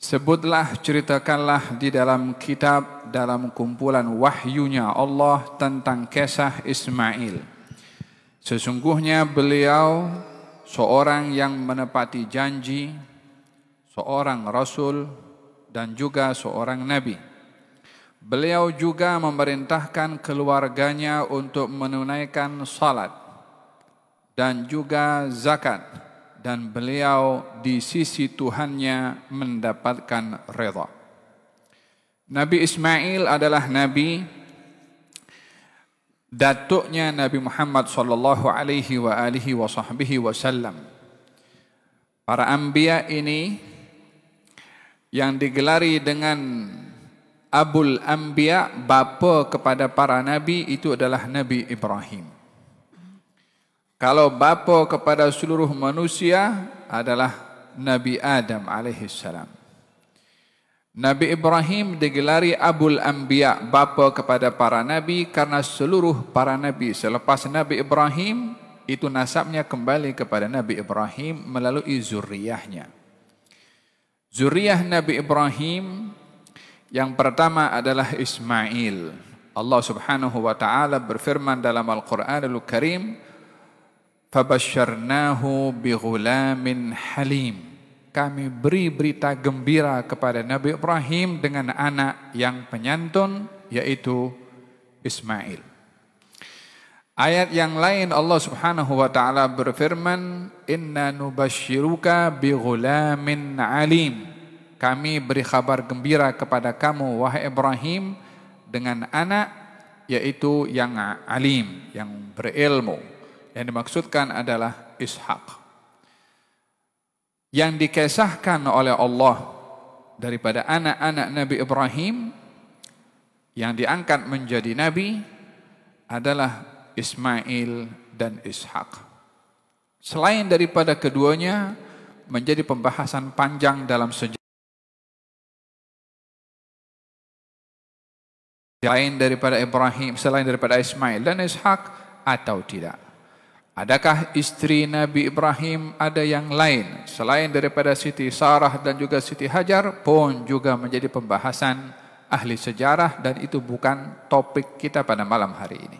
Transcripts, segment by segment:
Sebutlah, ceritakanlah di dalam kitab, dalam kumpulan wahyunya Allah tentang kisah Ismail. Sesungguhnya beliau seorang yang menepati janji, seorang rasul dan juga seorang nabi. Beliau juga memerintahkan keluarganya untuk menunaikan salat dan juga zakat, dan beliau di sisi Tuhannya mendapatkan redha. Nabi Ismail adalah nabi, datuknya Nabi Muhammad sallallahu alaihi wasallam. Para anbiya ini yang digelari dengan Abul Anbiya, bapa kepada para nabi, itu adalah Nabi Ibrahim. Kalau bapa kepada seluruh manusia adalah Nabi Adam alaihissalam. Nabi Ibrahim digelari Abul Anbiya, bapa kepada para nabi, karena seluruh para nabi selepas Nabi Ibrahim itu nasabnya kembali kepada Nabi Ibrahim melalui zuriyahnya. Zuriyah Nabi Ibrahim yang pertama adalah Ismail. Allah Subhanahu wa taala berfirman dalam Al-Qur'anul Karim, "Fabasyarnahu bighulamin halim." Kami beri berita gembira kepada Nabi Ibrahim dengan anak yang penyantun, yaitu Ismail. Ayat yang lain Allah Subhanahu wa taala berfirman, "Inna nubasyiruka bighulamin alim." Kami beri kabar gembira kepada kamu wahai Ibrahim dengan anak, yaitu yang alim, yang berilmu. Yang dimaksudkan adalah Ishak. Yang dikisahkan oleh Allah daripada anak-anak Nabi Ibrahim yang diangkat menjadi nabi adalah Ismail dan Ishak. Selain daripada keduanya menjadi pembahasan panjang dalam sejarah. Selain daripada Ibrahim, selain daripada Ismail dan Ishak atau tidak. Adakah istri Nabi Ibrahim ada yang lain selain daripada Siti Sarah dan juga Siti Hajar, pun juga menjadi pembahasan ahli sejarah, dan itu bukan topik kita pada malam hari ini.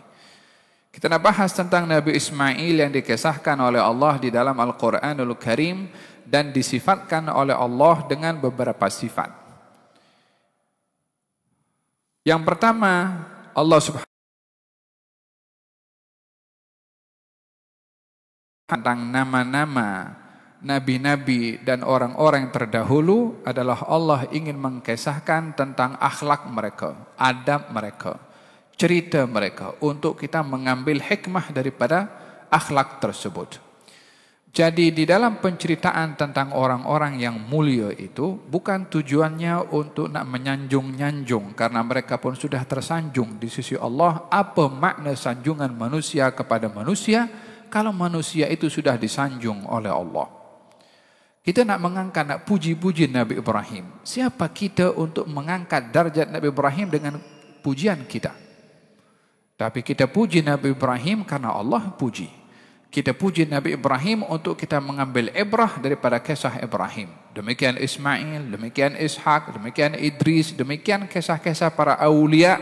Kita nak bahas tentang Nabi Ismail yang dikisahkan oleh Allah di dalam Al-Quranul Karim dan disifatkan oleh Allah dengan beberapa sifat. Yang pertama, Allah Subhanahu tentang nama-nama nabi-nabi dan orang-orang terdahulu adalah Allah ingin mengkisahkan tentang akhlak mereka, adab mereka, cerita mereka, untuk kita mengambil hikmah daripada akhlak tersebut. Jadi di dalam penceritaan tentang orang-orang yang mulia itu bukan tujuannya untuk nak menyanjung-nyanjung, karena mereka pun sudah tersanjung di sisi Allah. Apa makna sanjungan manusia kepada manusia kalau manusia itu sudah disanjung oleh Allah? Kita nak mengangkat, nak puji-puji Nabi Ibrahim. Siapa kita untuk mengangkat darjat Nabi Ibrahim dengan pujian kita? Tapi kita puji Nabi Ibrahim karena Allah puji. Kita puji Nabi Ibrahim untuk kita mengambil ibrah daripada kisah Ibrahim. Demikian Ismail, demikian Ishak, demikian Idris, demikian kisah-kisah para awliya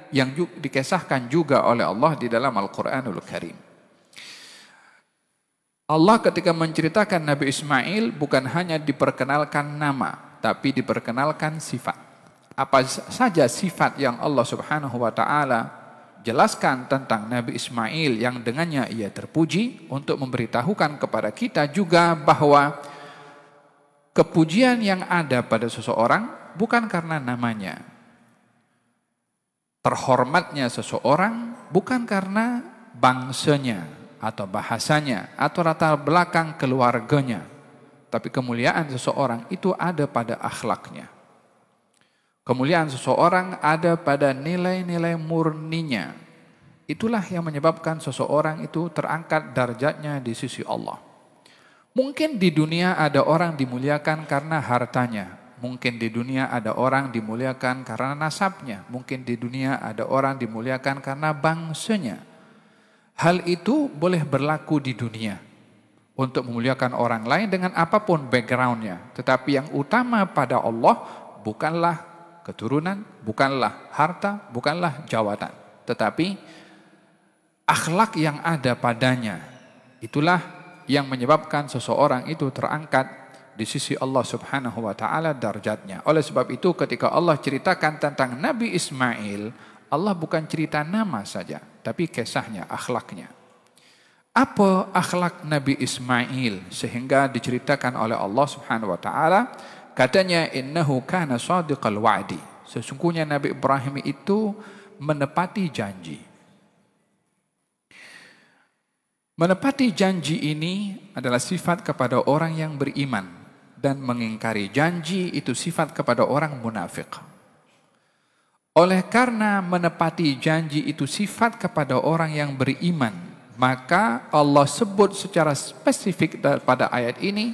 yang dikisahkan juga oleh Allah di dalam Al-Quranul Karim. Allah ketika menceritakan Nabi Ismail bukan hanya diperkenalkan nama, tapi diperkenalkan sifat. Apa saja sifat yang Allah Subhanahu wa taala jelaskan tentang Nabi Ismail yang dengannya ia terpuji, untuk memberitahukan kepada kita juga bahwa kepujian yang ada pada seseorang bukan karena namanya. Terhormatnya seseorang bukan karena bangsanya atau bahasanya atau latar belakang keluarganya, tapi kemuliaan seseorang itu ada pada akhlaknya. Kemuliaan seseorang ada pada nilai-nilai murninya. Itulah yang menyebabkan seseorang itu terangkat darjatnya di sisi Allah. Mungkin di dunia ada orang dimuliakan karena hartanya. Mungkin di dunia ada orang dimuliakan karena nasabnya. Mungkin di dunia ada orang dimuliakan karena bangsanya. Hal itu boleh berlaku di dunia. untuk memuliakan orang lain dengan apapun backgroundnya. Tetapi yang utama pada Allah bukanlah keturunan, bukanlah harta, bukanlah jawatan. Tetapi akhlak yang ada padanya. Itulah yang menyebabkan seseorang itu terangkat di sisi Allah Subhanahu wa taala darjatnya. Oleh sebab itu ketika Allah ceritakan tentang Nabi Ismail, Allah bukan cerita nama saja, tapi kisahnya, akhlaknya. Apa akhlak Nabi Ismail sehingga diceritakan oleh Allah Subhanahu wa taala? Katanya innahu kana shadiqal wa'di. Sesungguhnya Nabi Ibrahim itu menepati janji. Menepati janji ini adalah sifat kepada orang yang beriman, dan mengingkari janji itu sifat kepada orang munafik. Oleh karena menepati janji itu sifat kepada orang yang beriman, maka Allah sebut secara spesifik pada ayat ini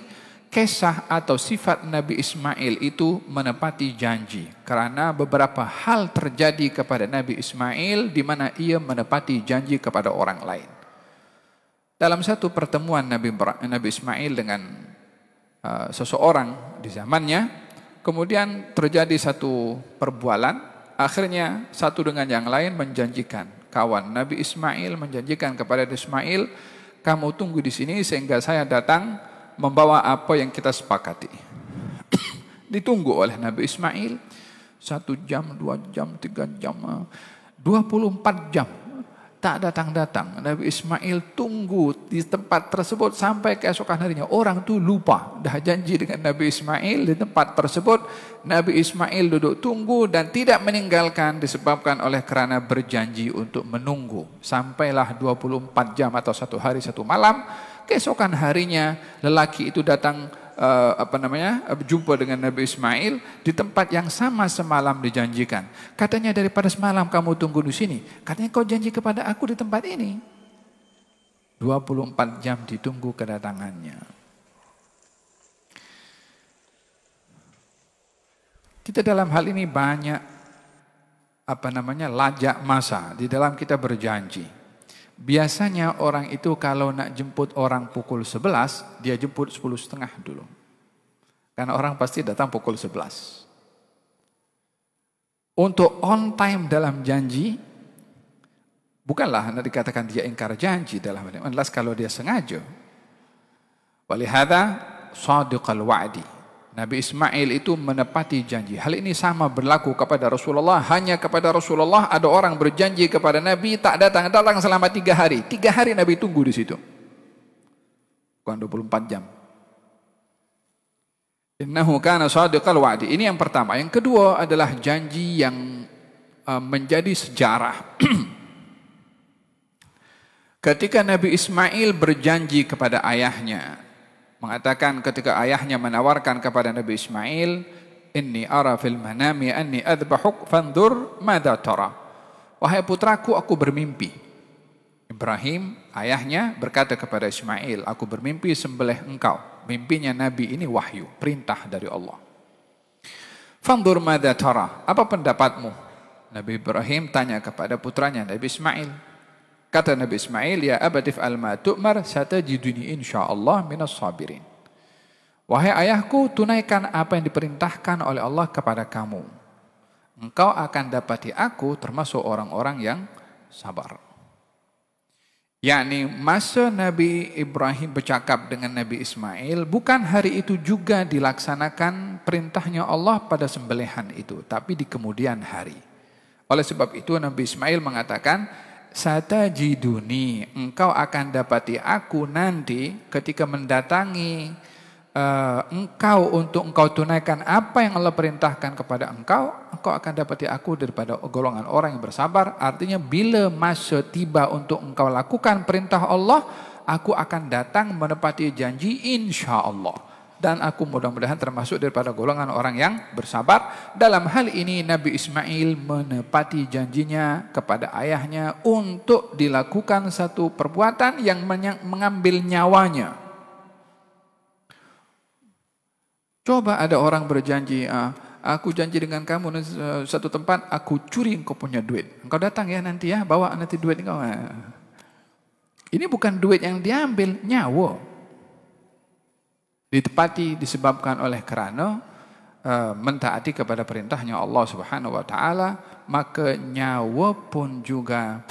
kisah atau sifat Nabi Ismail itu menepati janji. Karena beberapa hal terjadi kepada Nabi Ismail di mana ia menepati janji kepada orang lain. Dalam satu pertemuan Nabi Ismail dengan seseorang di zamannya, kemudian terjadi satu perbualan. Akhirnya satu dengan yang lain menjanjikan. Kawan Nabi Ismail menjanjikan kepada Ismail, kamu tunggu di sini sehingga saya datang membawa apa yang kita sepakati. Ditunggu oleh Nabi Ismail 1 jam, 2 jam, 3 jam, 24 jam. Tak datang-datang. Nabi Ismail tunggu di tempat tersebut sampai keesokan harinya. Orang tu lupa. Dah janji dengan Nabi Ismail di tempat tersebut. Nabi Ismail duduk tunggu dan tidak meninggalkan disebabkan oleh kerana berjanji untuk menunggu. Sampailah 24 jam atau 1 hari 1 malam. Keesokan harinya lelaki itu datang jumpa dengan Nabi Ismail di tempat yang sama semalam dijanjikan. Katanya daripada semalam kamu tunggu di sini. Katanya kau janji kepada aku di tempat ini. 24 jam ditunggu kedatangannya. Kita dalam hal ini banyak lajak masa di dalam kita berjanji. Biasanya orang itu kalau nak jemput orang pukul 11, dia jemput 10.30 dulu. Karena orang pasti datang pukul 11. Untuk on time dalam janji, bukanlah nak dikatakan dia ingkar janji dalam hal ini. Unless kalau dia sengaja. Walihada shadiqal wa'di. Nabi Ismail itu menepati janji. Hal ini sama berlaku kepada Rasulullah. Hanya kepada Rasulullah ada orang berjanji kepada Nabi tak datang selama 3 hari. 3 hari Nabi tunggu di situ. Bukan 24 jam. Innahu kana shadiqal wa'di. Ini yang pertama. Yang kedua adalah janji yang menjadi sejarah. Ketika Nabi Ismail berjanji kepada ayahnya, mengatakan ketika ayahnya menawarkan kepada Nabi Ismail, inni ara fil manami anni adbahuk fandur madza tara. Wahai putraku, aku bermimpi. Ibrahim ayahnya berkata kepada Ismail, aku bermimpi sembelih engkau. Mimpinya Nabi ini wahyu, perintah dari Allah. Fandur madza tara, apa pendapatmu? Nabi Ibrahim tanya kepada putranya Nabi Ismail. Kata Nabi Ismail, ya abatif al-ma tu'mar satajiduni insyaallah minas sabirin. Wahai ayahku, tunaikan apa yang diperintahkan oleh Allah kepada kamu. Engkau akan dapati aku termasuk orang-orang yang sabar. Yakni masa Nabi Ibrahim bercakap dengan Nabi Ismail, bukan hari itu juga dilaksanakan perintahnya Allah pada sembelihan itu, tapi di kemudian hari. Oleh sebab itu Nabi Ismail mengatakan, satajiduni, engkau akan dapati aku nanti ketika mendatangi engkau untuk engkau tunaikan apa yang Allah perintahkan kepada engkau, engkau akan dapati aku daripada golongan orang yang bersabar. Artinya bila masa tiba untuk engkau lakukan perintah Allah, aku akan datang menepati janji insya-Allah. Dan aku mudah-mudahan termasuk daripada golongan orang yang bersabar. Dalam hal ini Nabi Ismail menepati janjinya kepada ayahnya untuk dilakukan satu perbuatan yang mengambil nyawanya. Coba ada orang berjanji, aku janji dengan kamu satu tempat, aku curi engkau punya duit. Engkau datang ya nanti ya, bawa nanti duit engkau. Ini bukan duit yang diambil, nyawa. ditepati disebabkan oleh kerana mentaati kepada perintahnya Allah Subhanahu wa taala, maka nyawa pun juga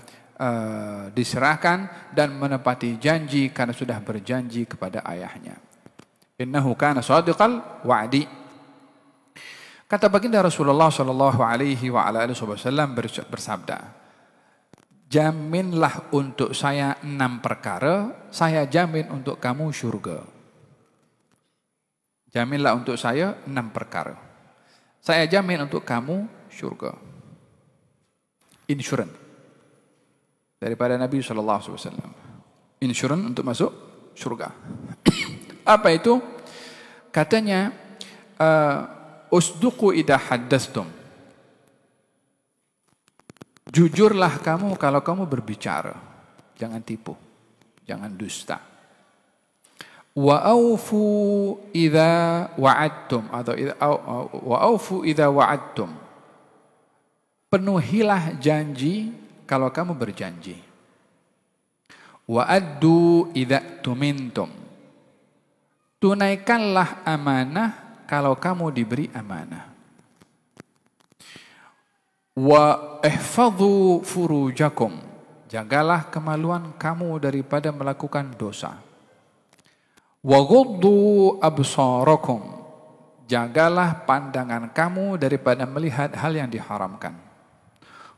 diserahkan dan menepati janji karena sudah berjanji kepada ayahnya. Innahu kana shadiqal wa'di. Kata baginda Rasulullah sallallahu alaihi wa ala alihi wasallam bersabda, jaminlah untuk saya 6 perkara, saya jamin untuk kamu syurga. Jaminlah untuk saya 6 perkara, saya jamin untuk kamu syurga. Insurance daripada Nabi sallallahu alaihi wasallam. Insurance untuk masuk syurga. Apa itu? Katanya, usduqu idza haddastum. Jujurlah kamu kalau kamu berbicara. Jangan tipu, jangan dusta. Wa aufu idza wa'adtum atau wa aufu idza wa'adtum. Penuhilah janji kalau kamu berjanji. Wa addu idza tumintum. Tunaikanlah amanah kalau kamu diberi amanah. Wa ihfadhu furujakum. Jagalah kemaluan kamu daripada melakukan dosa. Wa ghuddu absarakum. Jagalah pandangan kamu daripada melihat hal yang diharamkan.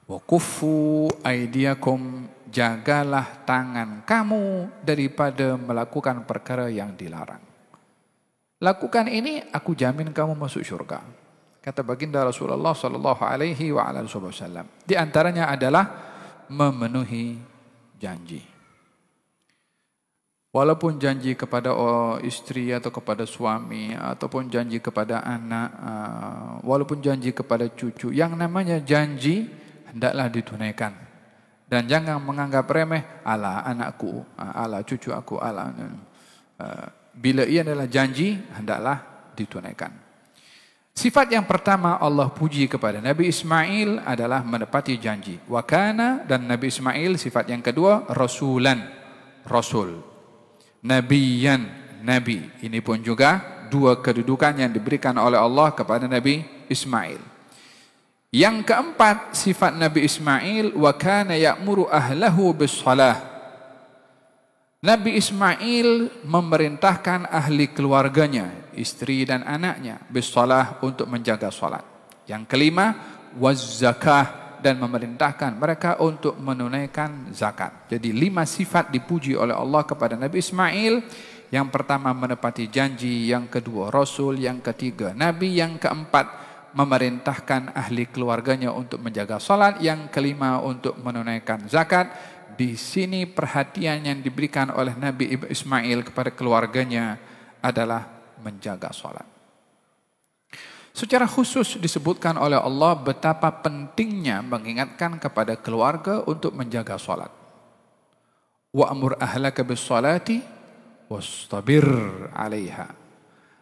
Wa kuffu aydiyakum, jagalah tangan kamu daripada melakukan perkara yang dilarang. Lakukan ini, aku jamin kamu masuk syurga. Kata baginda Rasulullah sallallahu alaihi wa ala wasallam. Di antaranya adalah memenuhi janji. Walaupun janji kepada istri atau kepada suami, ataupun janji kepada anak, walaupun janji kepada cucu, yang namanya janji hendaklah ditunaikan. Dan jangan menganggap remeh, ala anakku, ala cucu aku, ala. Bila ia adalah janji, hendaklah ditunaikan. Sifat yang pertama Allah puji kepada Nabi Ismail adalah menepati janji. Wa kana, dan Nabi Ismail sifat yang kedua, rasulan, rasul. Nabiyan, nabi. Ini pun juga 2 kedudukan yang diberikan oleh Allah kepada Nabi Ismail. Yang keempat, sifat Nabi Ismail, wa kana ya'muru ahlahu bis-shalah. Nabi Ismail memerintahkan ahli keluarganya, istri dan anaknya, bis-shalah, untuk menjaga salat. Yang kelima, waz-zakah, dan memerintahkan mereka untuk menunaikan zakat. Jadi 5 sifat dipuji oleh Allah kepada Nabi Ismail. Yang pertama menepati janji, yang kedua rasul, yang ketiga nabi, yang keempat memerintahkan ahli keluarganya untuk menjaga salat, yang kelima untuk menunaikan zakat. Di sini perhatian yang diberikan oleh Nabi Ismail kepada keluarganya adalah menjaga salat. Secara khusus disebutkan oleh Allah betapa pentingnya mengingatkan kepada keluarga untuk menjaga salat. Wa amur ahlaka bis-salati wastabir 'alaiha.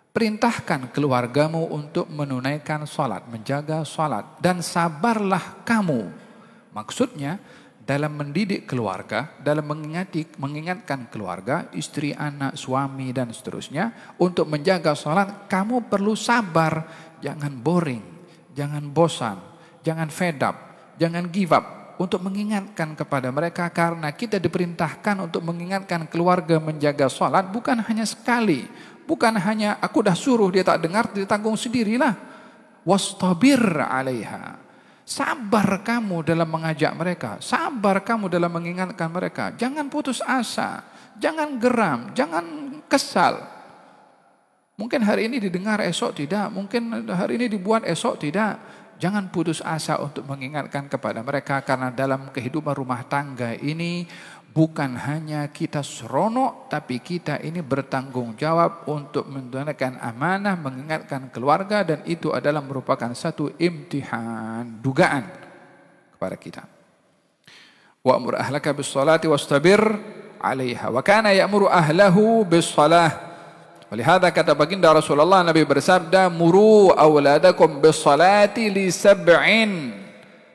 Perintahkan keluargamu untuk menunaikan salat, menjaga salat, dan sabarlah kamu. Maksudnya dalam mendidik keluarga, dalam mengingatkan keluarga, istri, anak, suami, dan seterusnya, untuk menjaga salat, kamu perlu sabar. Jangan boring, jangan bosan, jangan fed up, jangan give up. Untuk mengingatkan kepada mereka, karena kita diperintahkan untuk mengingatkan keluarga menjaga salat bukan hanya sekali. Bukan hanya aku dah suruh dia tak dengar, dia tanggung sendirilah. Wastabir 'alaiha. Sabar kamu dalam mengajak mereka, sabar kamu dalam mengingatkan mereka. Jangan putus asa, jangan geram, jangan kesal. Mungkin hari ini didengar, esok tidak. Mungkin hari ini dibuat, esok tidak. Jangan putus asa untuk mengingatkan kepada mereka, karena dalam kehidupan rumah tangga ini bukan hanya kita seronok, tapi kita ini bertanggung jawab untuk menunaikan amanah, mengingatkan keluarga, dan itu adalah merupakan satu imtihan, dugaan kepada kita. Wa'mur ahlaka bis-salati wastabir 'alaiha. Wa kana ya'muru ahlahu bis-salah. Walihada kata baginda Rasulullah, Nabi bersabda, muru awladakum bis-salati li sab'in.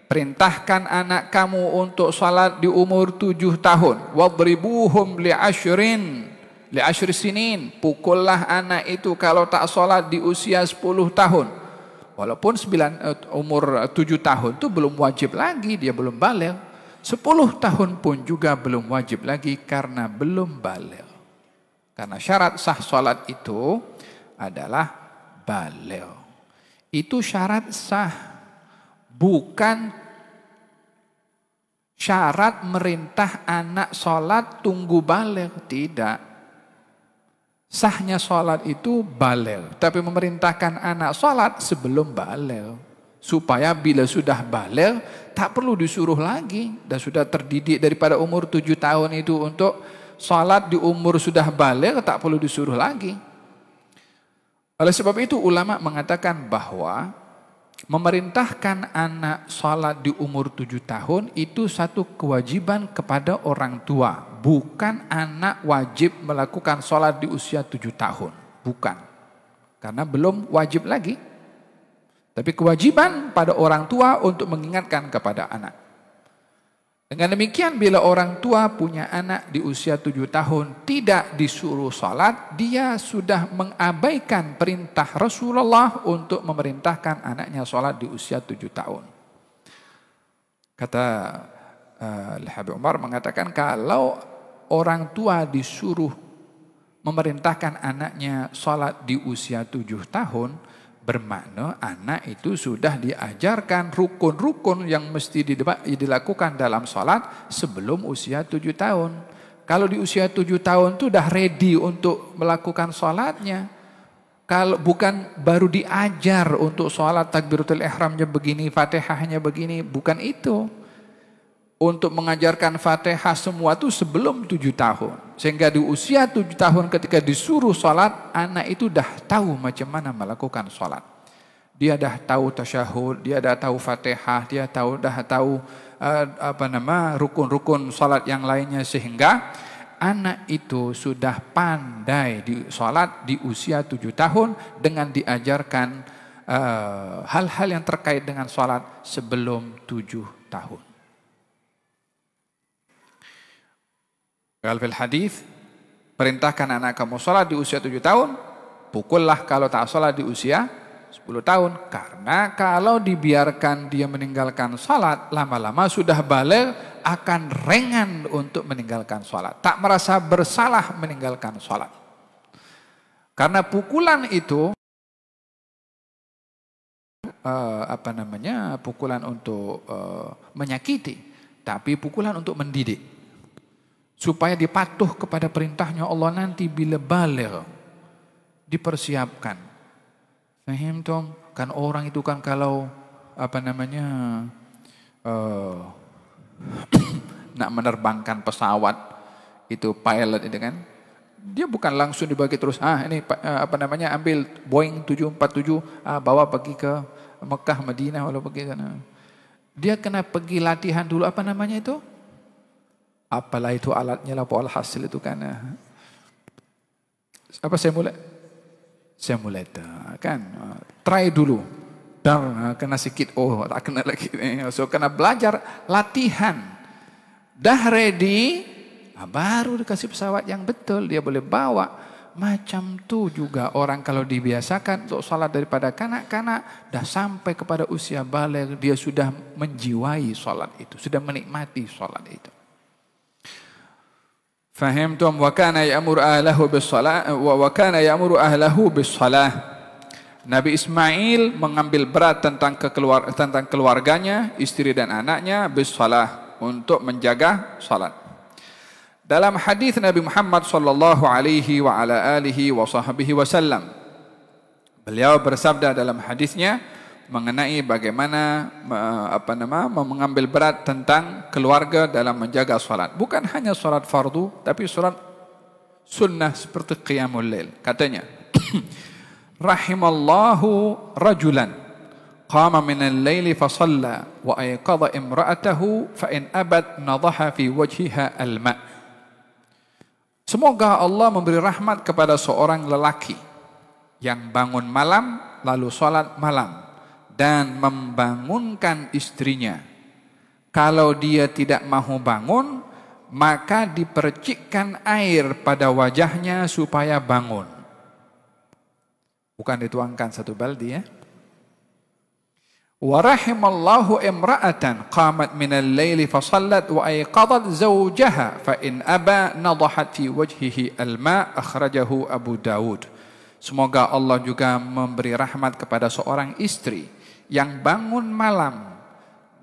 Perintahkan anak kamu untuk salat di umur 7 tahun. Wadribuhum li 10. Li'ashri sinin, pukullah anak itu kalau tak sholat di usia 10 tahun. Walaupun umur 7 tahun itu belum wajib lagi, dia belum baligh. 10 tahun pun juga belum wajib lagi karena belum baligh. Karena syarat sah sholat itu adalah baligh. Itu syarat sah, bukan syarat merintah anak sholat tunggu baligh. Tidak. Sahnya sholat itu baligh, tapi memerintahkan anak sholat sebelum baligh, supaya bila sudah baligh tak perlu disuruh lagi, dan sudah terdidik daripada umur 7 tahun itu untuk sholat di umur sudah baligh, tak perlu disuruh lagi. Oleh sebab itu ulama mengatakan bahwa memerintahkan anak sholat di umur 7 tahun itu satu kewajiban kepada orang tua. Bukan anak wajib melakukan sholat di usia 7 tahun. Bukan. Karena belum wajib lagi. Tapi kewajiban pada orang tua untuk mengingatkan kepada anak. Dengan demikian bila orang tua punya anak di usia 7 tahun tidak disuruh sholat, dia sudah mengabaikan perintah Rasulullah untuk memerintahkan anaknya sholat di usia 7 tahun. Kata Habib Umar mengatakan kalau orang tua disuruh memerintahkan anaknya sholat di usia 7 tahun, bermakna anak itu sudah diajarkan rukun-rukun yang mesti dilakukan dalam sholat sebelum usia 7 tahun. Kalau di usia 7 tahun itu sudah ready untuk melakukan sholatnya. Kalau bukan baru diajar untuk sholat takbiratul ihramnya begini, fatihahnya begini, bukan itu. Untuk mengajarkan fatihah semua itu sebelum 7 tahun. Sehingga di usia 7 tahun ketika disuruh sholat, anak itu dah tahu macam mana melakukan sholat. Dia dah tahu tasyahud, dia dah tahu fatihah, dia dah tahu rukun-rukun sholat yang lainnya. Sehingga anak itu sudah pandai di sholat di usia 7 tahun dengan diajarkan hal-hal yang terkait dengan sholat sebelum 7 tahun. Kalau fil hadis, perintahkan anak kamu sholat di usia 7 tahun, pukullah kalau tak sholat di usia 10 tahun. Karena kalau dibiarkan dia meninggalkan sholat, lama-lama sudah baligh akan ringan untuk meninggalkan sholat. Tak merasa bersalah meninggalkan sholat. Karena pukulan itu, pukulan untuk menyakiti, tapi pukulan untuk mendidik. Supaya dipatuh kepada perintahnya Allah nanti bila baligh. Dipersiapkan. Fahim Tom? Kan orang itu kan kalau nak menerbangkan pesawat itu pilot itu kan, dia bukan langsung dibagi terus. Ini ambil Boeing 747 bawa pergi ke Mekah, Madinah, walau pergi sana. Dia kena pergi latihan dulu itu. Apalah itu alatnya lah, alhasil itu kan. Simulator kan. Try dulu. Dan kena sikit, tak kena lagi. So kena belajar latihan. Dah ready, baru dikasih pesawat yang betul, dia boleh bawa. Macam tu juga orang kalau dibiasakan untuk salat daripada kanak-kanak, dah sampai kepada usia baligh, dia sudah menjiwai salat itu, sudah menikmati salat itu. Fahimtum? Wa kana ya'muru ahlahu bis-shalah wa kana ya'muru ahlahu bis-shalah. Nabi Ismail mengambil berat tentang keluarganya, istri dan anaknya, bis-shalah, untuk menjaga salat. Dalam hadis Nabi Muhammad sallallahu alaihi wa ala alihi wa sahbihi wasallam, beliau bersabda dalam hadisnya mengenai bagaimana mengambil berat tentang keluarga dalam menjaga salat. Bukan hanya salat fardu, tapi salat sunnah seperti qiyamul lail. Katanya, rahimallahu rajulan qama min al-laili fa shalla wa ayqadha imra'atahu fa in abad nadaha fi wajhiha al-ma'. Semoga Allah memberi rahmat kepada seorang lelaki yang bangun malam lalu salat malam dan membangunkan istrinya. Kalau dia tidak mahu bangun, maka dipercikkan air pada wajahnya supaya bangun. Bukan dituangkan satu baldi ya. Wa rahimallahu imra'atan qamat minal laili fa shallat wa ayqadat zawjaha fa in aba nadahat fi wajhihi al-ma' akhrajahu Abu Dawud. Semoga Allah juga memberi rahmat kepada seorang istri yang bangun malam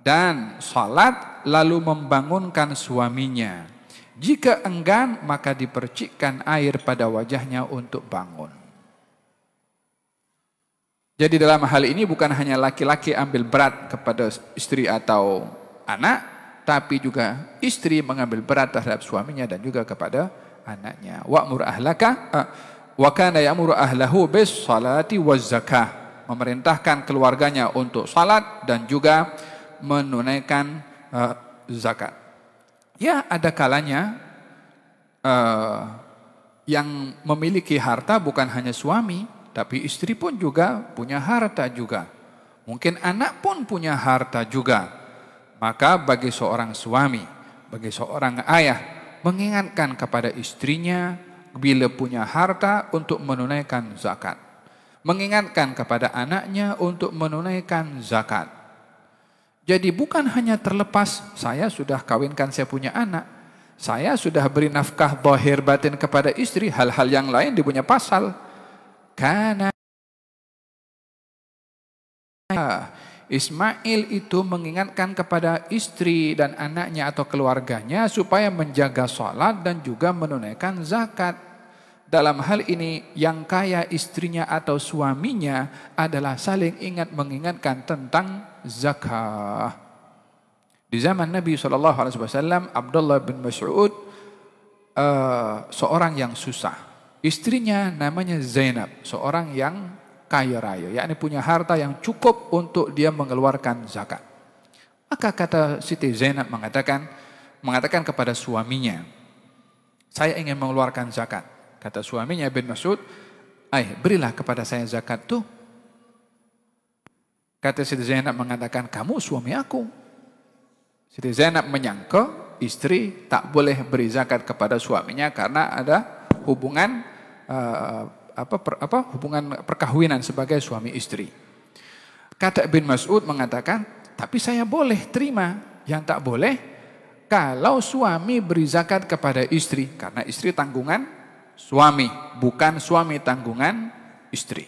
dan salat lalu membangunkan suaminya. Jika enggan maka dipercikkan air pada wajahnya untuk bangun. Jadi dalam hal ini bukan hanya laki-laki ambil berat kepada istri atau anak, tapi juga istri mengambil berat terhadap suaminya dan juga kepada anaknya. Wa'mur ahlaka wa kana ya'muru ahlahu bis salati waz zakah. Memerintahkan keluarganya untuk salat dan juga menunaikan zakat. Ya, ada kalanya yang memiliki harta bukan hanya suami, tapi istri pun juga punya harta juga. Mungkin anak pun punya harta juga. Maka bagi seorang suami, bagi seorang ayah, mengingatkan kepada istrinya bila punya harta untuk menunaikan zakat. Mengingatkan kepada anaknya untuk menunaikan zakat. Jadi bukan hanya terlepas, saya sudah kawinkan, saya punya anak. Saya sudah beri nafkah zahir batin kepada istri, hal-hal yang lain dipunya pasal. Karena Ismail itu mengingatkan kepada istri dan anaknya atau keluarganya supaya menjaga salat dan juga menunaikan zakat. Dalam hal ini yang kaya istrinya atau suaminya adalah saling ingat mengingatkan tentang zakat. Di zaman Nabi SAW, Abdullah bin Mas'ud seorang yang susah. Istrinya namanya Zainab, seorang yang kaya raya, yakni punya harta yang cukup untuk dia mengeluarkan zakat. Maka kata Siti Zainab mengatakan kepada suaminya, saya ingin mengeluarkan zakat. Kata suaminya bin Mas'ud, berilah kepada saya zakat tuh. Kata Siti Zainab mengatakan, kamu suami aku. Siti Zainab menyangka istri tak boleh beri zakat kepada suaminya karena ada hubungan hubungan perkawinan sebagai suami istri. Kata bin Mas'ud mengatakan, tapi saya boleh terima. Yang tak boleh kalau suami beri zakat kepada istri, karena istri tanggungan suami, bukan suami tanggungan istri.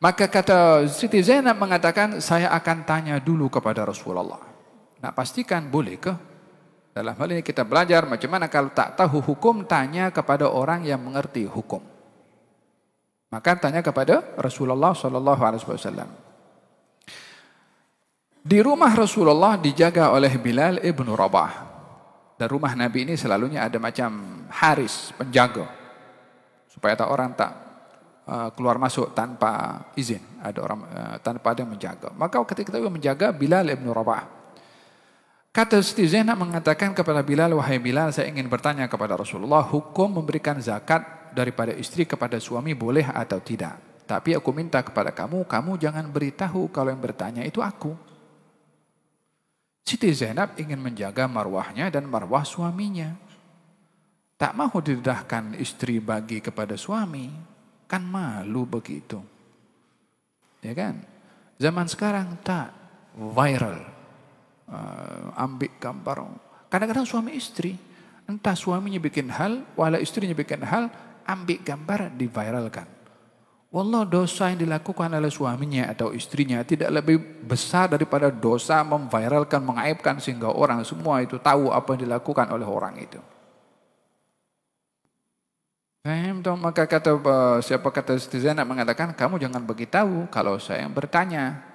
Maka kata Siti Zainab mengatakan, saya akan tanya dulu kepada Rasulullah. Nak pastikan boleh ke? Dalam hal ini kita belajar macam mana kalau tak tahu hukum, tanya kepada orang yang mengerti hukum. Maka tanya kepada Rasulullah SAW. Di rumah Rasulullah dijaga oleh Bilal ibn Rabah. Dan rumah Nabi ini selalunya ada macam haris, penjaga. Supaya orang tak keluar masuk tanpa izin. Ada orang tanpa ada yang menjaga. Maka ketika kita menjaga Bilal ibn Rabah. Kata Siti Zainab mengatakan kepada Bilal, wahai Bilal, saya ingin bertanya kepada Rasulullah, hukum memberikan zakat daripada istri kepada suami boleh atau tidak? Tapi aku minta kepada kamu jangan beritahu kalau yang bertanya itu aku. Siti Zainab ingin menjaga marwahnya dan marwah suaminya. Tak mahu didedahkan istri bagi kepada suami, kan malu begitu. Ya kan? Zaman sekarang tak viral. Ambil gambar. Kadang-kadang suami istri, entah suaminya bikin hal, wala istrinya bikin hal, ambil gambar diviralkan. Wallah, dosa yang dilakukan oleh suaminya atau istrinya tidak lebih besar daripada dosa memviralkan, mengaibkan sehingga orang semua itu tahu apa yang dilakukan oleh orang itu. Maka kata Siti Zainab mengatakan, kamu jangan beritahu kalau saya yang bertanya.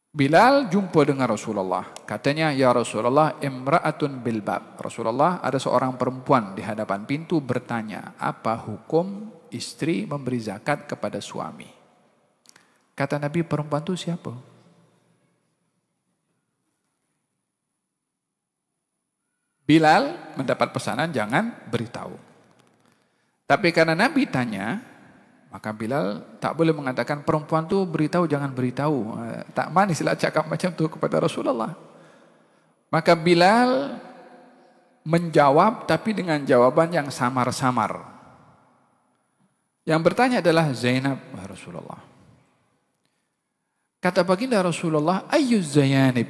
Bilal jumpa dengan Rasulullah. Katanya, ya Rasulullah, imra'atun bilbab. Rasulullah, ada seorang perempuan di hadapan pintu bertanya, apa hukum istri memberi zakat kepada suami? Kata Nabi, perempuan itu siapa? Bilal mendapat pesanan jangan beritahu. Tapi karena Nabi tanya, maka Bilal tak boleh mengatakan perempuan tu beritahu jangan beritahu. Tak manislah cakap macam tu kepada Rasulullah. Maka Bilal menjawab tapi dengan jawaban yang samar-samar. Yang bertanya adalah Zainab, Rasulullah. Kata baginda Rasulullah, ayyuz Zayanib.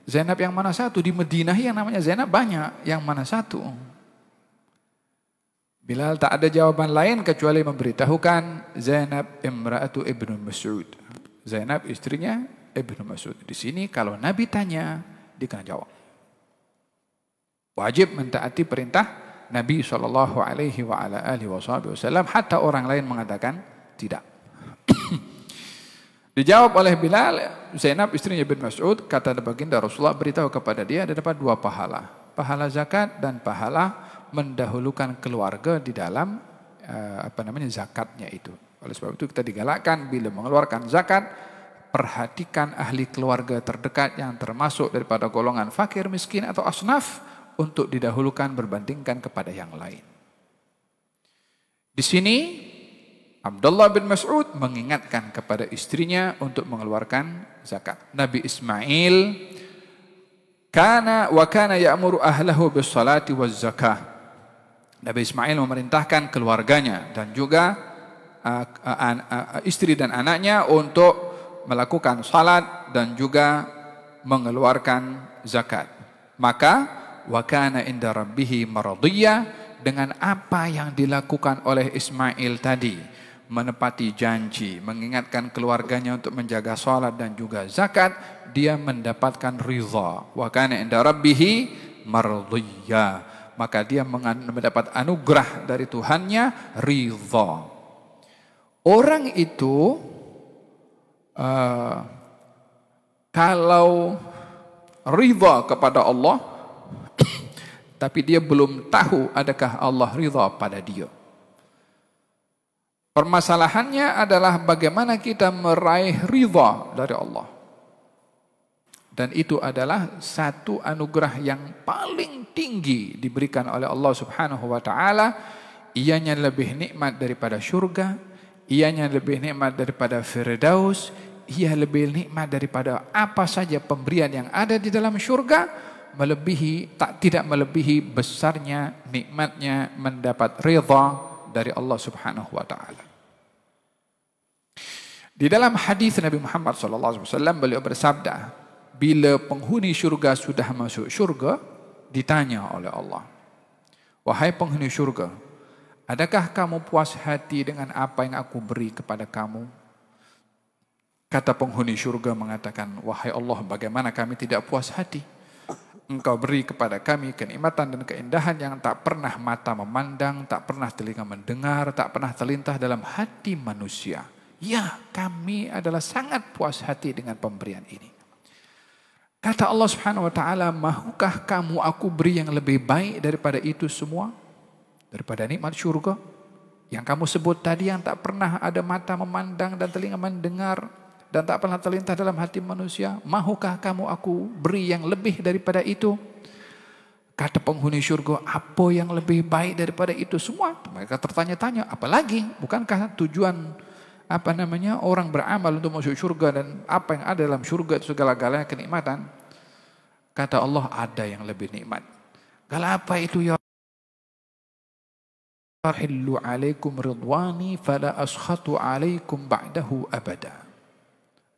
Zainab yang mana satu? Di Madinah yang namanya Zainab banyak. Yang mana satu? Bilal tak ada jawaban lain kecuali memberitahukan Zainab imra'atu Ibnu Mas'ud. Zainab istrinya Ibnu Mas'ud. Di sini kalau Nabi tanya, dia kena jawab. Wajib mentaati perintah Nabi SAW, hatta orang lain mengatakan tidak. Dijawab oleh Bilal, Zainab istrinya Ibnu Mas'ud, kata baginda Rasulullah, beritahu kepada dia ada dapat 2 pahala. Pahala zakat dan pahala mendahulukan keluarga di dalam zakatnya itu. Oleh sebab itu kita digalakkan bila mengeluarkan zakat, perhatikan ahli keluarga terdekat yang termasuk daripada golongan fakir, miskin atau asnaf untuk didahulukan berbandingkan kepada yang lain. Di sini Abdullah bin Mas'ud mengingatkan kepada istrinya untuk mengeluarkan zakat. Nabi Ismail kana ya'muru ahlahu bis salati waz zakah. Nabi Ismail memerintahkan keluarganya dan juga istri dan anaknya untuk melakukan salat dan juga mengeluarkan zakat. Maka wa kana inda rabbih maradiyya, dengan apa yang dilakukan oleh Ismail tadi, menepati janji, mengingatkan keluarganya untuk menjaga salat dan juga zakat, dia mendapatkan ridha. Wa kana inda rabbih maradiyya, maka dia mendapat anugerah dari Tuhannya, ridha. Orang itu kalau ridha kepada Allah tapi dia belum tahu adakah Allah ridha pada dia. Permasalahannya adalah bagaimana kita meraih ridha dari Allah. Dan itu adalah satu anugerah yang paling tinggi diberikan oleh Allah Subhanahu wa taala. Ianya lebih nikmat daripada syurga, ianya lebih nikmat daripada firdaus, ia lebih nikmat daripada apa saja pemberian yang ada di dalam syurga, tidak melebihi besarnya nikmatnya mendapat ridha dari Allah Subhanahu wa taala. Di dalam hadis Nabi Muhammad SAW beliau bersabda, bila penghuni syurga sudah masuk syurga, ditanya oleh Allah, wahai penghuni syurga, adakah kamu puas hati dengan apa yang aku beri kepada kamu? Kata penghuni syurga mengatakan, wahai Allah, bagaimana kami tidak puas hati? Engkau beri kepada kami kenikmatan dan keindahan yang tak pernah mata memandang, tak pernah telinga mendengar, tak pernah terlintas dalam hati manusia. Ya, kami adalah sangat puas hati dengan pemberian ini. Kata Allah Subhanahu wa taala, mahukah kamu aku beri yang lebih baik daripada itu semua? Daripada nikmat syurga yang kamu sebut tadi, yang tak pernah ada mata memandang dan telinga mendengar dan tak pernah terlintas dalam hati manusia. Mahukah kamu aku beri yang lebih daripada itu? Kata penghuni syurga, apa yang lebih baik daripada itu semua? Mereka tertanya-tanya, apalagi? Bukankah tujuan orang beramal untuk masuk syurga, dan apa yang ada dalam syurga itu segala-galanya kenikmatan? Kata Allah, ada yang lebih nikmat. Kalau apa itu? Ya Hillu alaikum ridwani fala askhatu alaikum ba'dahu abada.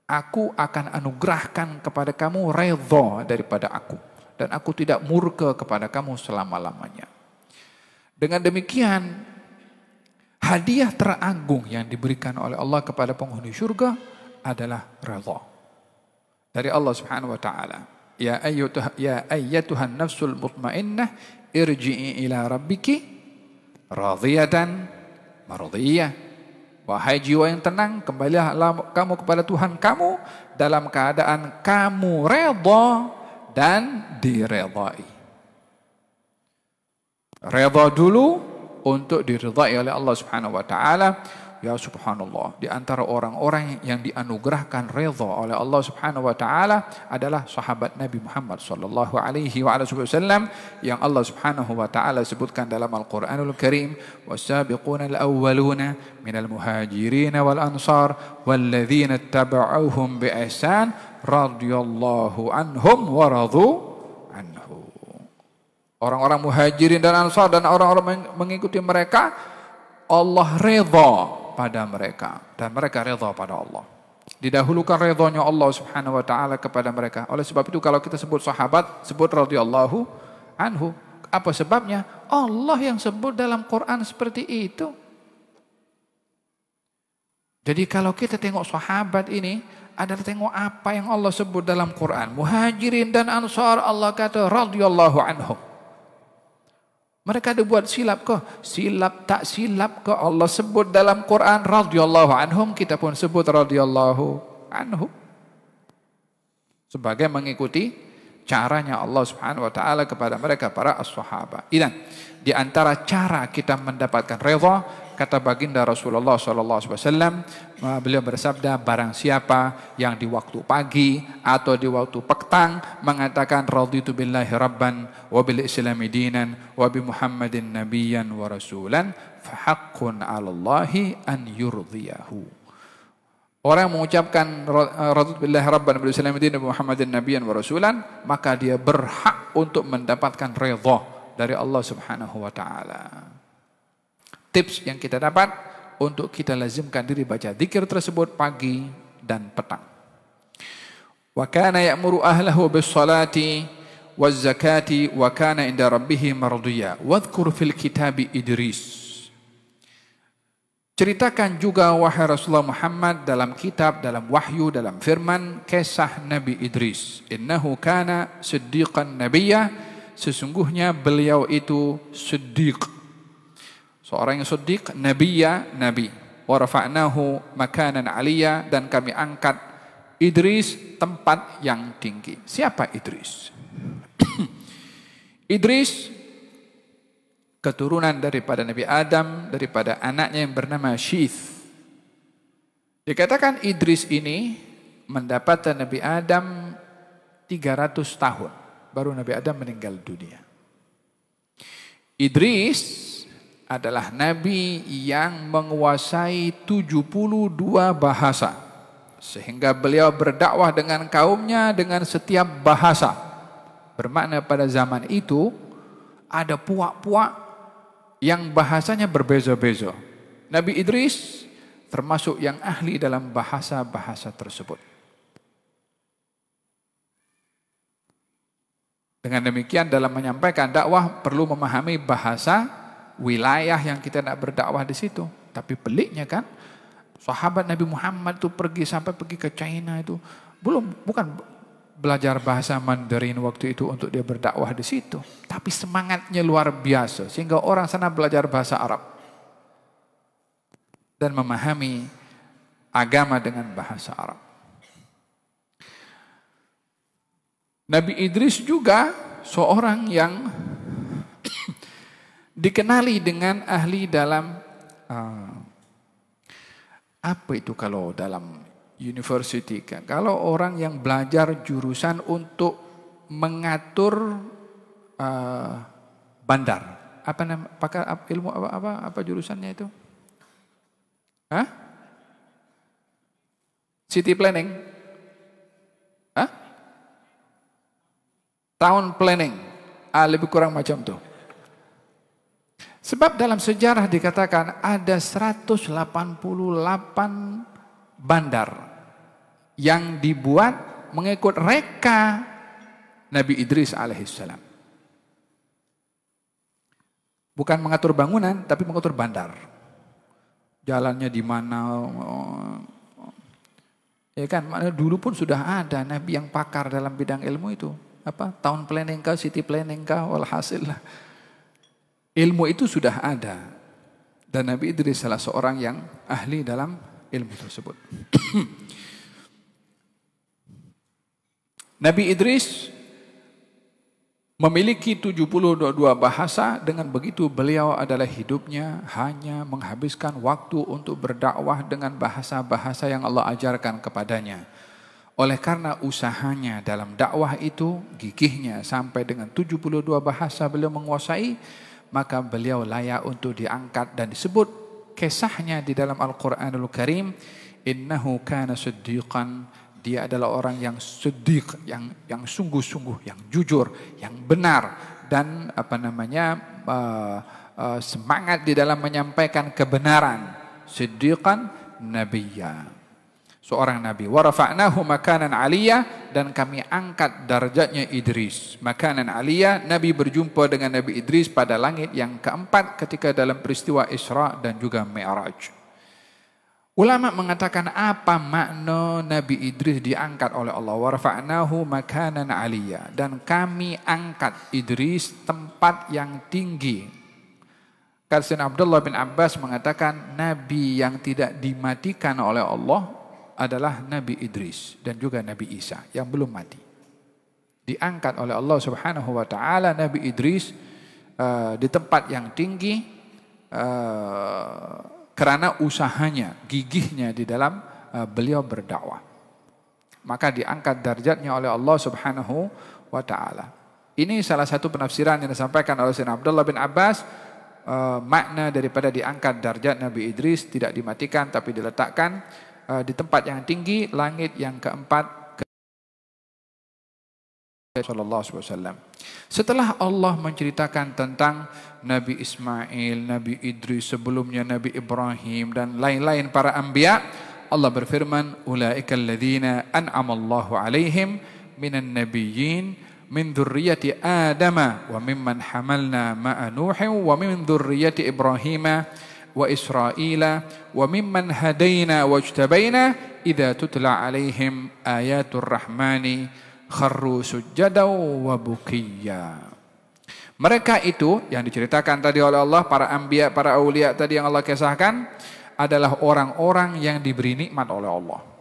Aku akan anugerahkan kepada kamu redha daripada aku, dan aku tidak murka kepada kamu selama-lamanya. Dengan demikian, hadiah teragung yang diberikan oleh Allah kepada penghuni syurga adalah redha dari Allah Subhanahu wa taala. Ya ayyatuhan nafsul mutmainnah irji'i ila rabbiki radhiyatan mardiyah. Wahai jiwa yang tenang, kembalilah kamu kepada Tuhan kamu dalam keadaan kamu redha dan diredai. Redha dulu untuk diridhai oleh Allah Subhanahu wa taala. Ya subhanallah, di antara orang-orang yang dianugerahkan redha oleh Allah Subhanahu wa taala adalah sahabat Nabi Muhammad sallallahu alaihi wasallam yang Allah Subhanahu wa taala sebutkan dalam Al-Qur'anul Karim, was-sabiquna al-awwaluna minal muhajirin wal ansar walladzina ittaba'uuhum bi ihsan radhiyallahu anhum wa radu Orang-orang muhajirin dan ansar dan orang-orang mengikuti mereka, Allah redha pada mereka dan mereka redha pada Allah. Didahulukan redhanya Allah Subhanahu wa taala kepada mereka. Oleh sebab itu kalau kita sebut sahabat, sebut radhiyallahu anhu. Apa sebabnya? Allah yang sebut dalam Quran seperti itu. Jadi kalau kita tengok sahabat ini adalah tengok apa yang Allah sebut dalam Quran. Muhajirin dan ansar, Allah kata radhiyallahu anhum. Mereka ada buat silap ke? Silap tak silap ke? Allah sebut dalam Quran radhiyallahu anhum, kita pun sebut radhiyallahu anhum. Sebagai mengikuti caranya Allah Subhanahu wa taala kepada mereka para as-sahabat. Idan, di antara cara kita mendapatkan redha, kata baginda Rasulullah SAW, beliau bersabda, barang siapa yang di waktu pagi atau di waktu petang mengatakan raditu billahi rabban wa bil islami dinan wa bi muhammadin nabiyyan wa rasulan fa haqqun 'alallahi an yurdiyahu. Orang yang mengucapkan raditu billahi rabban wa bil islami dinan wa muhammadin nabiyyan wa rasulan, maka dia berhak untuk mendapatkan redha dari Allah Subhanahu wa taala. Tips yang kita dapat untuk kita lazimkan diri baca zikir tersebut pagi dan petang. Wa kana ya'muru ahlahu bis salati waz zakati wa kana inda rabbih mardiya. Wadhkur fil kitabi Idris. Ceritakan juga wahai Rasulullah Muhammad dalam kitab, dalam wahyu, dalam firman kisah Nabi Idris. Innahu kana siddiqan nabiyya, sesungguhnya beliau itu siddiq. Seorang yang siddiq, nabiyya, nabi. Wa rafa'nahu makanan 'aliyya, dan kami angkat Idris tempat yang tinggi. Siapa Idris? Idris keturunan daripada Nabi Adam, daripada anaknya yang bernama Syith. Dikatakan Idris ini mendapatkan Nabi Adam 300 tahun. Baru Nabi Adam meninggal dunia. Idris adalah Nabi yang menguasai 72 bahasa. Sehingga beliau berdakwah dengan kaumnya dengan setiap bahasa. Bermakna pada zaman itu ada puak-puak yang bahasanya berbeza-beza. Nabi Idris termasuk yang ahli dalam bahasa-bahasa tersebut. Dengan demikian dalam menyampaikan dakwah perlu memahami bahasa wilayah yang kita nak berdakwah di situ. Tapi peliknya kan, sahabat Nabi Muhammad itu sampai pergi ke China itu bukan belajar bahasa Mandarin waktu itu untuk dia berdakwah di situ, tapi semangatnya luar biasa sehingga orang sana belajar bahasa Arab dan memahami agama dengan bahasa Arab. Nabi Idris juga seorang yang dikenali dengan ahli dalam apa itu kalau dalam university kan, kalau orang yang belajar jurusan untuk mengatur bandar, apa nama pakar ilmu apa jurusannya itu? Hah? City planning? Hah? Town planning? Lebih kurang macam tuh. Sebab dalam sejarah dikatakan ada 188 bandar yang dibuat mengikut reka Nabi Idris alaihissalam. Bukan mengatur bangunan, tapi mengatur bandar. Jalannya di mana? Ya kan, maknanya dulu pun sudah ada Nabi yang pakar dalam bidang ilmu itu. Apa? Town planning kah, city planning kah, walhasil lah. Ilmu itu sudah ada. Dan Nabi Idris salah seorang yang ahli dalam ilmu tersebut. Nabi Idris memiliki 72 bahasa. Dengan begitu beliau adalah hidupnya hanya menghabiskan waktu untuk berdakwah dengan bahasa-bahasa yang Allah ajarkan kepadanya. Oleh karena usahanya dalam dakwah itu, gigihnya sampai dengan 72 bahasa beliau menguasai, maka beliau layak untuk diangkat dan disebut kisahnya di dalam Al-Quranul Karim. Innahu kana siddiqan, dia adalah orang yang siddiq, yang sungguh-sungguh, yang jujur, yang benar dan semangat di dalam menyampaikan kebenaran. Siddiqan nabiyya, seorang nabi. Wa rafa'nahu makanan aliyya, dan kami angkat darjatnya Idris. Makanan aliyya, Nabi berjumpa dengan Nabi Idris pada langit yang keempat ketika dalam peristiwa Isra dan juga Mi'raj. Ulama mengatakan apa makna Nabi Idris diangkat oleh Allah. Wa rafa'nahu makanan aliyya, dan kami angkat Idris tempat yang tinggi. Karena Abdullah bin Abbas mengatakan Nabi yang tidak dimatikan oleh Allah adalah Nabi Idris dan juga Nabi Isa yang belum mati. Diangkat oleh Allah Subhanahu wa taala Nabi Idris di tempat yang tinggi karena usahanya, gigihnya di dalam beliau berdakwah. Maka diangkat darjatnya oleh Allah Subhanahu wa taala. Ini salah satu penafsiran yang disampaikan oleh Sayyidina Abdullah bin Abbas. Makna daripada diangkat darjat Nabi Idris tidak dimatikan tapi diletakkan di tempat yang tinggi, langit yang keempat. Sallallahu alaihi wasallam. Setelah Allah menceritakan tentang Nabi Ismail, Nabi Idris, sebelumnya Nabi Ibrahim dan lain-lain para anbiya, Allah berfirman, "Ulaikal ladzina an'ama Allahu 'alaihim minan nabiyyin min dzurriyyati Adam wa mimman hamalna ma'a Nuh wa min dzurriyyati Ibrahim wa Israila wa mimman hadaina wajtabaina idza tutla 'alaihim ayatur rahmani kharru sujjadaw wa bukiyya." Mereka itu yang diceritakan tadi oleh Allah, para anbiya, para aulia tadi yang Allah kisahkan, adalah orang-orang yang diberi nikmat oleh Allah.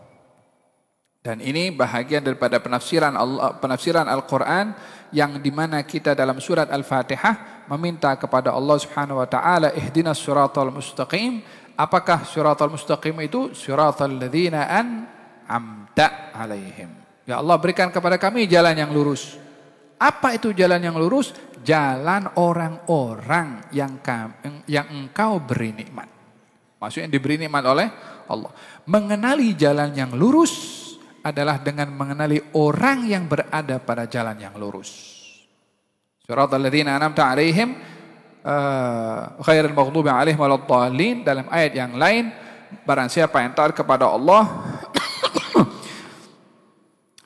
Dan ini bahagian daripada penafsiran Al-Quran yang dimana kita dalam surat Al-Fatihah meminta kepada Allah Subhanahu wa taala, ihdinas siratal mustaqim. Apakah siratal mustaqim itu? Siratal ladzina an'amta 'alaihim. Ya Allah, berikan kepada kami jalan yang lurus. Apa itu jalan yang lurus? Jalan orang-orang yang engkau beri nikmat. Maksudnya diberi nikmat oleh Allah. Mengenali jalan yang lurus adalah dengan mengenali orang yang berada pada jalan yang lurus. Siratal ladzina an'amta 'alaihim ghairil maghdubi 'alaihim waladdallin. Dalam ayat yang lain, barang siapa yang taat kepada Allah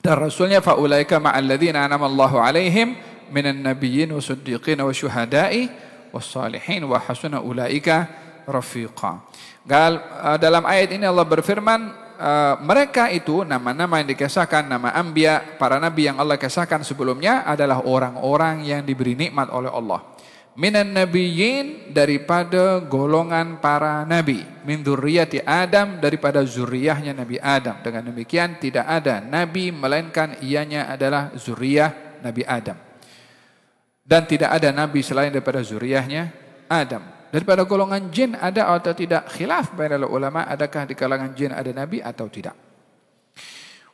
dan Rasulnya, faulaika ma'al ladzina an'ama Allahu 'alaihim minan nabiyyin wasiddiqin wasyuhada'i wassalihin wa hasuna ulaika rafiqa. Dalam ayat ini Allah berfirman, mereka itu nama-nama yang dikisahkan, nama anbiya, para nabi yang Allah kisahkan sebelumnya adalah orang-orang yang diberi nikmat oleh Allah. Minan nabiyyin, daripada golongan para nabi. Min dzurriyyati Adam, daripada zuriyahnya Nabi Adam. Dengan demikian tidak ada nabi melainkan ianya adalah zuriyah Nabi Adam. Dan tidak ada nabi selain daripada zuriyahnya Adam. Daripada golongan jin ada atau tidak? Khilaf bainal ulama, adakah di kalangan jin ada nabi atau tidak.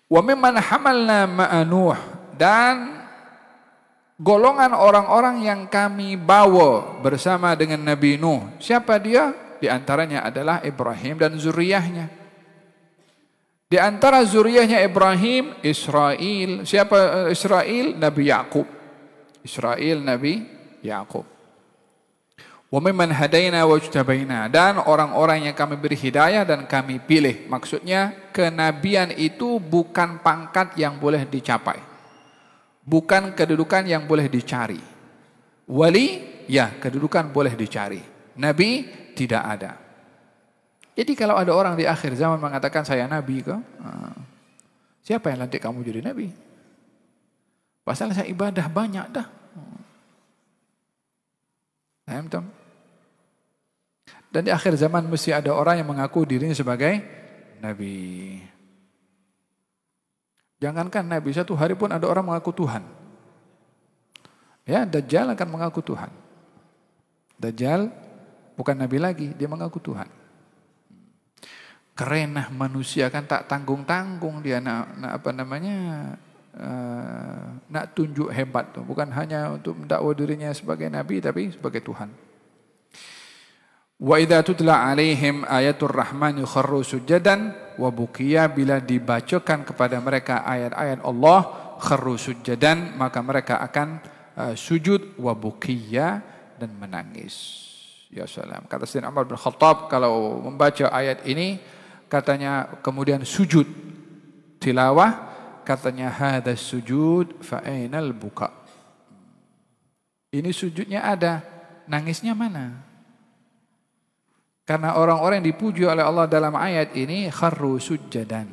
Wa mimman hamalna ma'a Nuh, dan golongan orang-orang yang kami bawa bersama dengan Nabi Nuh. Siapa dia? Di antaranya adalah Ibrahim dan zuriyahnya. Di antara zuriyahnya Ibrahim, Israel. Siapa Israel? Nabi Yakub. Israel Nabi Yakub. Wa mimman hadaina wajtabaina, dan orang-orang yang kami beri hidayah dan kami pilih. Maksudnya kenabian itu bukan pangkat yang boleh dicapai, bukan kedudukan yang boleh dicari. Wali, ya, kedudukan boleh dicari. Nabi tidak ada. Jadi kalau ada orang di akhir zaman mengatakan saya nabi, siapa yang lantik kamu jadi nabi? Pasal saya ibadah banyak dah. Dan di akhir zaman mesti ada orang yang mengaku dirinya sebagai nabi. Jangankan nabi, satu hari pun ada orang mengaku Tuhan. Ya, Dajjal akan mengaku Tuhan. Dajjal bukan nabi lagi, dia mengaku Tuhan. Kerenah manusia kan tak tanggung-tanggung dia nak tunjuk hebat tuh, bukan hanya untuk mendakwa dirinya sebagai nabi tapi sebagai Tuhan. Wa idza tutla alaihim ayatur rahman kharru sujadan wa bukiya, bila dibacakan kepada mereka ayat-ayat Allah, kharru sujadan, maka mereka akan sujud wa bukiya dan menangis. Ya salam. Kata Sayyidina Umar bin Khattab kalau membaca ayat ini katanya kemudian sujud tilawah katanya hadza sujud fa ainal buka. Ini sujudnya ada, nangisnya mana? Karena orang-orang yang dipuji oleh Allah dalam ayat ini kharru sujjadan.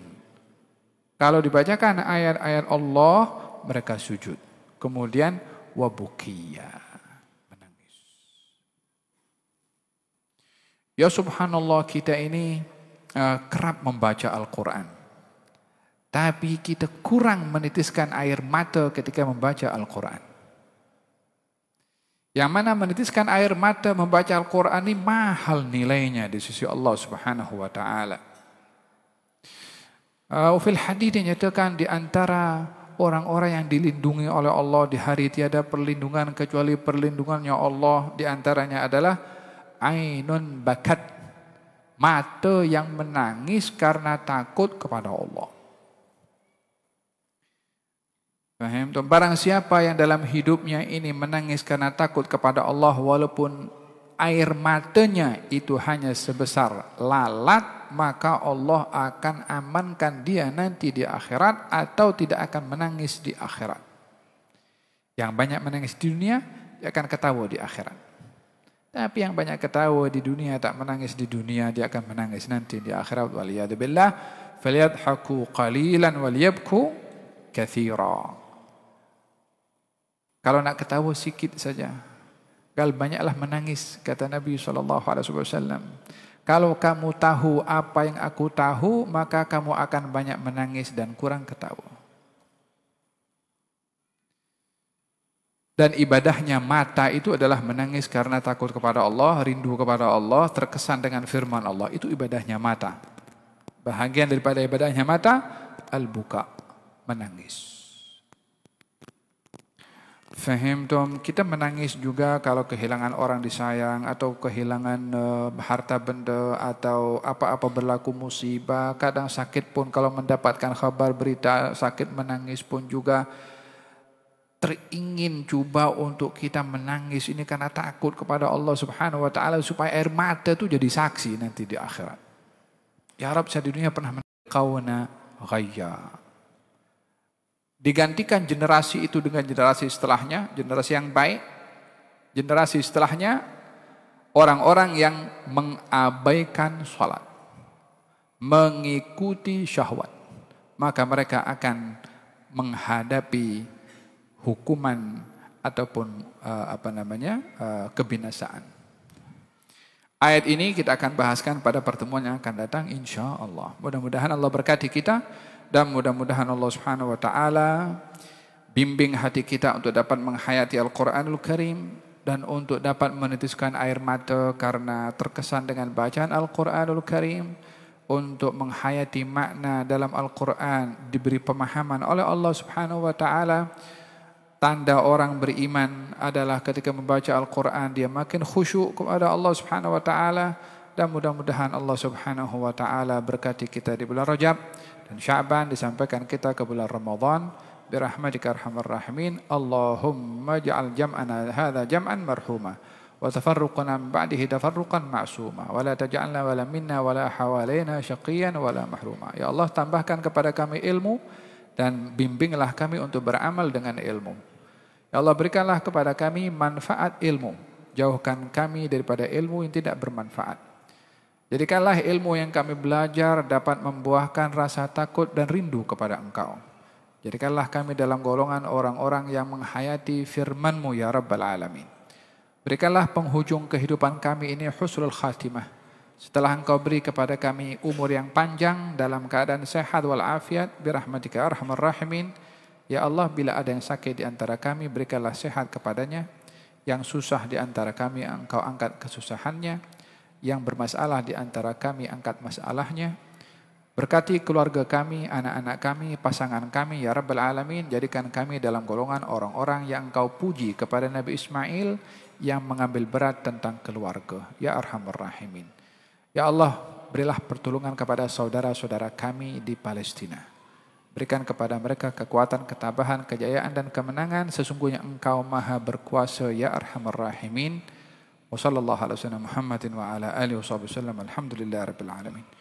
Kalau dibacakan ayat-ayat Allah mereka sujud. Kemudian wabukiya. Ya subhanallah kita ini kerap membaca Al-Quran. Tapi kita kurang menitiskan air mata ketika membaca Al-Quran. Yang mana menitiskan air mata membaca Al-Quran ini mahal nilainya di sisi Allah subhanahu wa ta'ala. Fil hadits dinyatakan di antara orang-orang yang dilindungi oleh Allah di hari tiada perlindungan kecuali perlindungannya Allah. Di antaranya adalah ainun bakat, mata yang menangis karena takut kepada Allah. Faham? Barang siapa yang dalam hidupnya ini menangis karena takut kepada Allah walaupun air matanya itu hanya sebesar lalat, maka Allah akan amankan dia nanti di akhirat atau tidak akan menangis di akhirat. Yang banyak menangis di dunia, dia akan ketawa di akhirat. Tapi yang banyak ketawa di dunia tak menangis di dunia, dia akan menangis nanti di akhirat. Waliyadu billah, falyadhaku qalilan walyabku katsira. Kalau nak ketawa sikit saja, kalau banyaklah menangis, kata Nabi SAW. Kalau kamu tahu apa yang aku tahu, maka kamu akan banyak menangis dan kurang ketawa. Dan ibadahnya mata itu adalah menangis karena takut kepada Allah, rindu kepada Allah, terkesan dengan firman Allah. Itu ibadahnya mata. Bahagian daripada ibadahnya mata, al-buka, menangis. Fahimtum? Kita menangis juga kalau kehilangan orang disayang, atau kehilangan harta benda, atau apa-apa berlaku musibah. Kadang sakit pun kalau mendapatkan kabar berita sakit menangis pun juga. Teringin coba untuk kita menangis ini karena takut kepada Allah subhanahu wa ta'ala supaya air mata itu jadi saksi nanti di akhirat. Ya Rabb, saya di dunia pernah menangis ghayya. Digantikan generasi itu dengan generasi setelahnya, generasi yang baik. Generasi setelahnya orang-orang yang mengabaikan salat, mengikuti syahwat, maka mereka akan menghadapi hukuman ataupun kebinasaan. Ayat ini kita akan bahaskan pada pertemuan yang akan datang insyaallah. Mudah-mudahan Allah berkati kita dan mudah-mudahan Allah Subhanahu wa taala bimbing hati kita untuk dapat menghayati Al-Qur'anul Karim dan untuk dapat menitiskan air mata karena terkesan dengan bacaan Al-Qur'anul Karim, untuk menghayati makna dalam Al-Qur'an, diberi pemahaman oleh Allah Subhanahu wa taala. Tanda orang beriman adalah ketika membaca Al-Quran dia makin khusyuk kepada Allah Subhanahu wa taala, dan mudah-mudahan Allah Subhanahu wa taala berkati kita di bulan Rajab dan Sya'ban, disampaikan kita ke bulan Ramadan birahmatika arhamar rahimin. Allahumma ja'al jam'ana hadza jam'an marhuma wa tafarruqana min ba'dihi tafarruqan ma'suma wa la taj'alna wala minna wala hawalaina syaqiyan wala mahruma. Ya Allah, tambahkan kepada kami ilmu dan bimbinglah kami untuk beramal dengan ilmu. Ya Allah, berikanlah kepada kami manfaat ilmu. Jauhkan kami daripada ilmu yang tidak bermanfaat. Jadikanlah ilmu yang kami belajar dapat membuahkan rasa takut dan rindu kepada Engkau. Jadikanlah kami dalam golongan orang-orang yang menghayati firman-Mu ya Rabbal Alamin. Berikanlah penghujung kehidupan kami ini husnul khatimah. Setelah Engkau beri kepada kami umur yang panjang dalam keadaan sehat walafiat birahmatika arhamar rahimin. Ya Allah, bila ada yang sakit di antara kami, berikanlah sehat kepadanya. Yang susah di antara kami, Engkau angkat kesusahannya. Yang bermasalah di antara kami, angkat masalahnya. Berkati keluarga kami, anak-anak kami, pasangan kami, ya Rabbal Alamin. Jadikan kami dalam golongan orang-orang yang Engkau puji kepada Nabi Ismail yang mengambil berat tentang keluarga. Ya Arhamar Rahimin. Ya Allah, berilah pertolongan kepada saudara-saudara kami di Palestina. Berikan kepada mereka kekuatan, ketabahan, kejayaan dan kemenangan. Sesungguhnya Engkau Maha berkuasa ya Arhamar Rahimin. Wa sallallahu ala sayyidina Muhammadin wa ala alihi wa sahbihi wasallam. Alhamdulillahirabbil alamin.